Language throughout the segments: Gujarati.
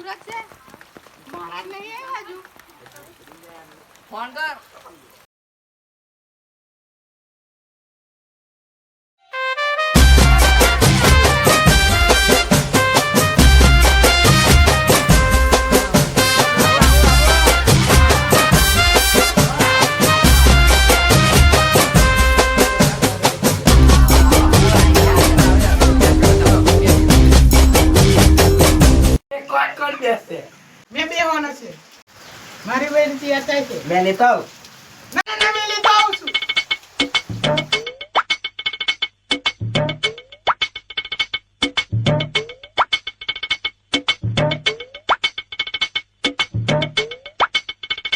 મુહૂર્ત છે મહારાજ નહીં આવ્યા હજુ ફોન કર मैं बेहोना से मारी बेटी आता है मैं लेता हूँ ना ना मैं लेता हूँ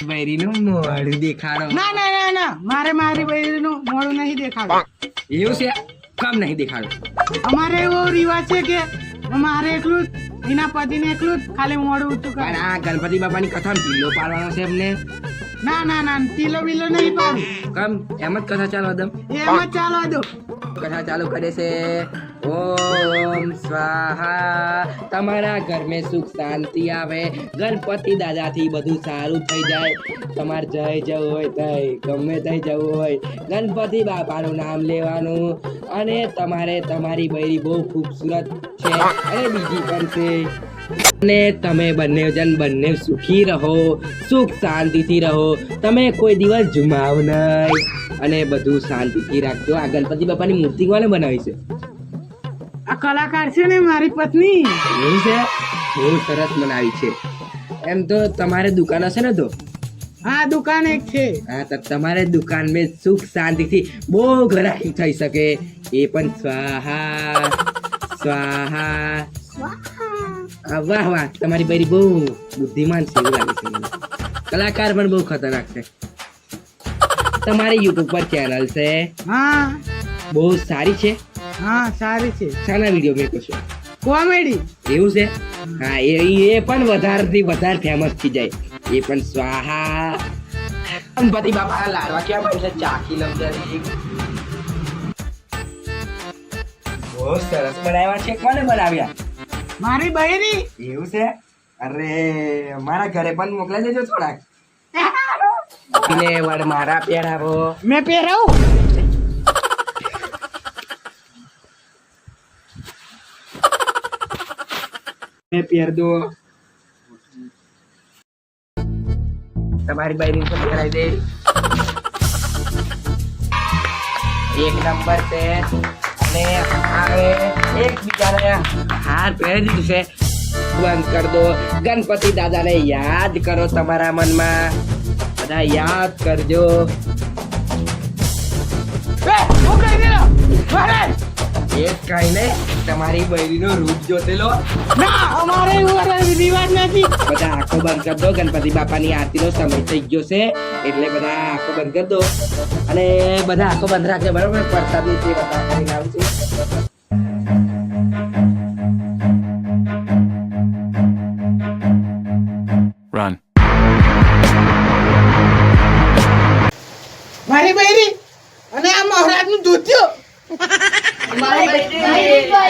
बैरी નું મોઢું દેખાડો ના ના ના ના મારે મારી બેટીનું મોઢું નહીં દેખાડો એવું છે કેમ નહીં દેખાડો અમારે એવો રિવાજ છે કે અમારે એકલું એના પતિને એકલું જ ખાલી મોઢું ઊંચું પણ કરે આ ગણપતિ બાપાની કથા ઢીલો પાડવાનો છે એમને ના ના ના ટીલો બીલો નહીં પાડું કેમ એમ જ કથા ચાલો દમ એમ જ ચાલવા દો કથા ચાલુ કરે છે ઓમ સ્વાહા તમારા ઘરમાં સુખ શાંતિ આવે ગણપતિ દાદાથી બધું સારું થઈ જાય તમારે જઈ જવું હોય તઈ ગમે તઈ જવું હોય ગણપતિ બાપાનું નામ લેવાનું અને તમારે તમારી બૈરી બહુ ખૂબસૂરત છે અને બીજી પણ છે અને તમે બંને સુખી રહો સુખ શાંતિથી રહો તમે કોઈ દિવસ જુમાવ નહીં અને બધું શાંતિથી રાખજો આ ગણપતિ બાપાની મૂર્તિ કોને બનાવી છે આ કલાકાર છે ને મારી પત્ની એવું છે બહુ સરસ બનાવી છે એમ તો તમારે દુકાન હશે ને તો હા દુકાન એક છે હા તો તમારે દુકાન મેં સુખ શાંતિથી બહુ ઘરાકી થઈ શકે એ પણ સ્વાહા સ્વાહા વાહ વાહ તમારી બૈરી બહુ બુદ્ધિમાન છે એવું લાગે છે મને કલાકાર પણ બહુ ખતરનાક છે તમારી યુટ્યુબ પર ચેનલ છે હા બહુ સારી છે હા સારી છે શાના વિડીયો મેં છો કોમેડી એવું છે હા એ પણ વધારેથી વધારે ફેમસ થઈ જાય એ પણ સ્વાહા ગણપતિ બાપા લાડવા ક્યાં બનશે ચાખી લઉં જરી બહુ સરસ બનાવ્યા છે કોને બનાવ્યા મારી બહેરી એવું છે અરે મારા ઘરે પણ મોકલાઈ દેજો થોડાક એટલે વડ મારા પહેરાવો મેં પહેરાવું મેં પહેર દો તમારી બાઈની પણ પહેરાવી દે એક નંબર છે અને હવે એકબીજાને હાર પહેરી દીધું છે બંધ કર દો ગણપતિ દાદાને યાદ કરો તમારા મનમાં બધા યાદ કરજો એ કઈ નહીં તમારી બૈરીનો રૂપ જોતેલો ના અમારે રિવાજ નથી બધા આંખો બંધ કરી દો ગણપતિ બાપાની આરતીનો સમય થઈ ગયો છે એટલે બધા આંખો બંધ કરી દો અને બધા આંખો બંધ રાખજો બરોબર પ્રસાદની જે બધા કરીને આવશે Run. મારી બહેરી અને આ મહારાજ નું ધોત્યો મારી બહેરી